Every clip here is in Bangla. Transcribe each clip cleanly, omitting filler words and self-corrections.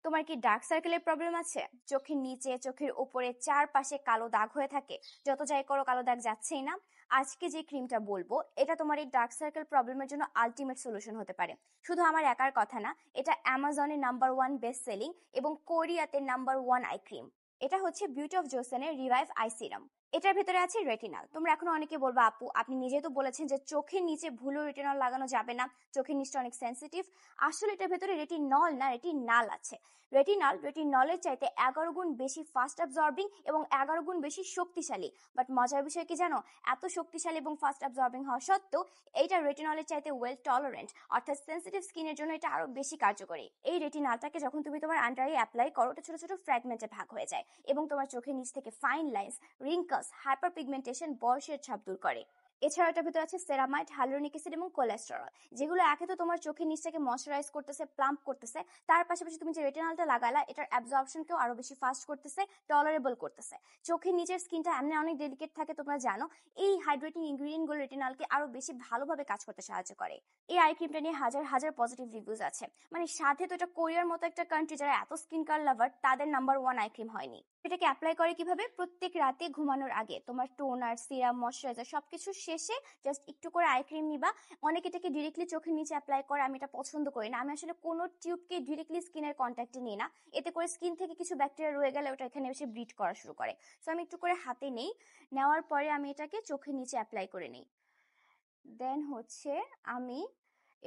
তোমার কি ডার্ক সার্কেলের প্রবলেম আছে? চোখের নিচে, চোখের উপরে, চারপাশে কালো দাগ হয়ে থাকে, যত যাই করো কালো দাগ যাচ্ছেই না। আজকে যে ক্রিমটা বলবো এটা তোমার এই ডার্ক সার্কেল প্রবলেমের জন্য আলটিমেট সলিউশন হতে পারে। শুধু আমার একার কথা না, এটা অ্যামাজনের নাম্বার 1 বেস্ট সেলিং এবং কোরিয়াতে নাম্বার 1 আই ক্রিম। এটা হচ্ছে বিউটি অফ জোসেনের রিভাইভ আই সিরাম। এটার ভেতরে আছে রেটিনাল। তোমরা এখন অনেকে বলবা, আপু আপনি নিজেই তো বলেছেন যে চোখের নিচে ভুলেও রেটিনল লাগানো যাবে না, চোখের নিচটা অনেক সেন্সিটিভ। আসলে এটার ভেতরে রেটিনল না, রেটিনাল আছে। রেটিনলের চাইতে 11 গুণ বেশি ফাস্ট অ্যাবজর্বিং এবং 11 গুণ বেশি শক্তিশালী। বাট মজার বিষয় কি জানো, এত শক্তিশালী এবং ফাস্ট অ্যাবজর্বিং হওয়া সত্ত্বেও এইটা রেটিনলের চাইতে ওয়েল টলারেন্ট, অর্থাৎ সেন্সিটিভ স্কিনের জন্য এটা আরো বেশি কার্যকরী। এই রেটিনালটাকে যখন তুমি তোমার আন্ডার আই অ্যাপ্লাই করো, ওটা ছোট ছোট ফ্র্যাগমেন্টে ভাগ হয়ে যায় এবং তোমার চোখের নিচ থেকে fine lines, wrinkles, hyperpigmentation, বয়সের ছাপ দূর করে। এছাড়া এটার ভিতরে আছে সেরামাইড, হাইলুরোনিক অ্যাসিড এবং কোলেস্টেরল, যেগুলো একে তো তোমার চোখের নিচটাকে ময়শ্চারাইজ করতেছে, প্লাম্প করতেছে, তার পাশাপাশি তুমি যে রেটিনলটা লাগালা এটার অ্যাবজর্পশনকেও আরো বেশি ফাস্ট করতেছে, টলারেবল করতেছে। চোখের নিচের স্কিনটা এমনি অনেক ডেলিকেট থাকে, তোমরা জানো। এই হাইড্রেটিং ইনগ্রিডিয়েন্ট গুলো রেটিনলকে আরো বেশি ভালোভাবে কাজ করতে সাহায্য করে। এই আই ক্রিমটা নিয়ে হাজার হাজার পজিটিভ রিভিউজ আছে। মানে সাথে তো এটা কোরিয়ার মতো একটা কান্ট্রি, যারা এত স্কিন কেয়ার লাভার, তাদের নাম্বার 1 আই ক্রিম হয়নি। এটাকে অ্যাপ্লাই করে কিভাবে? প্রত্যেক রাতে ঘুমানোর আগে তোমার টোনার, সিরাম, ময়শ্চারাইজার সবকিছু শেষে জাস্ট একটু করে আই ক্রিম নিবা। অনেকে এটাকে ডিরেক্টলি চোখের নিচে অ্যাপ্লাই করে, আমি এটা পছন্দ করি না। আমি আসলে কোনো টিউবকে ডিরেক্টলি স্কিনের কন্ট্যাক্টে নিই না, এতে করে স্কিন থেকে কিছু ব্যাকটেরিয়া রয়ে গেলে ওটা এখানে এসে ব্রিড করা শুরু করে। সো আমি একটু করে হাতে নেই, নেওয়ার পরে আমি এটাকে চোখের নিচে অ্যাপ্লাই করে নিই। দেন হচ্ছে আমি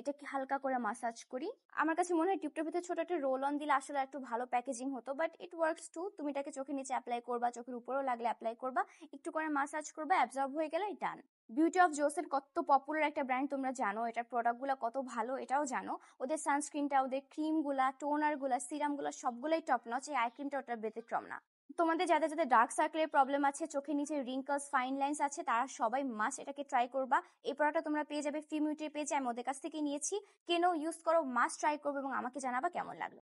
এটাকে হালকা করে মাসাজ করি। আমার কাছে মনে হয় টিউবটার ভিতরে ছোট একটা রোল অন দিলে আসলে একটু ভালো প্যাকেজিং হতো, বাট ইট ওয়ার্কস টু। তুমি এটাকে চোখের নিচে অ্যাপ্লাই করবা, চোখের উপরেও লাগলে অ্যাপ্লাই করবা, একটু করে মাসাজ করবা, অ্যাবজর্ব হয়ে গেলে ডান। বিউটি অফ জোসেন কত পপুলার একটা ব্র্যান্ড তোমরা জানো, এটার প্রোডাক্টগুলো কত ভালো এটাও জানো। ওদের সানস্ক্রিনটা, ওদের ক্রিমগুলা, টোনারগুলা, সিরামগুলা সবগুলোই টপ নচ। এই আই ক্রিমটা ওটার ব্যতিক্রম না। তোমাদের যাদের যাদের ডার্ক সার্কেলের প্রবলেম আছে, চোখের নিচে রিঙ্কলস, ফাইন লাইন্স আছে, তারা সবাই মাস্ট এটাকে ট্রাই করবা। এই প্রোডাক্টটা তোমরা পেয়ে যাবে ফিমিউটির পেজে, আমি ওদের কাছ থেকে নিয়েছি। কেন, ইউজ করো, মাস্ট ট্রাই করবে এবং আমাকে জানাবা কেমন লাগলো।